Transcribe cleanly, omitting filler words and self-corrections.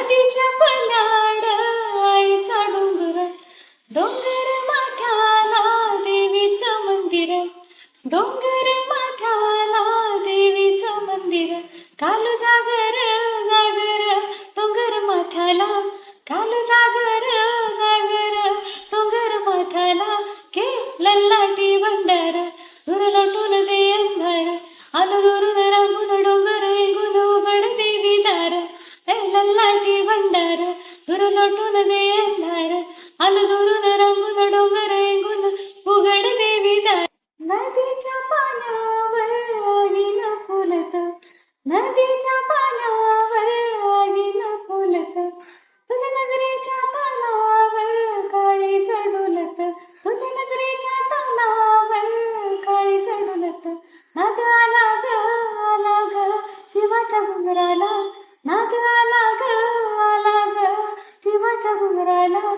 नदीच्या पल्याड आईचा डोंगर, डोंगर माथ्याला देवीचं मंदिर, डोंगर माथ्याला देवीचं मंदिर. कालू जागर जागर डोंगर माथ्याला, कालू जागर जागर डोंगर माथ्याला. के लल्लाटी भंडार दूर लोटून दे अंधार, आलो दुरून रांगून डोंगर ऐकून उघड देवी दार. ए लल्लाटी भंडार दूर लोटून दे अंधार, आलो दुरून रांगून डोंगर ऐकून उघड देवी दार. नदीच्या पाण्यावर आगीनं फुलत, नदीच्या पाण्यावर आगीनं फुलत, तुझ्या नजरेच्या तलावर काळी डोलत, तुझ्या नजरेच्या तलावर काळी डोलत. नाद आला ग जीवाच्या घुंगराला, नाद आला ग जीवाच्या घुंगराला.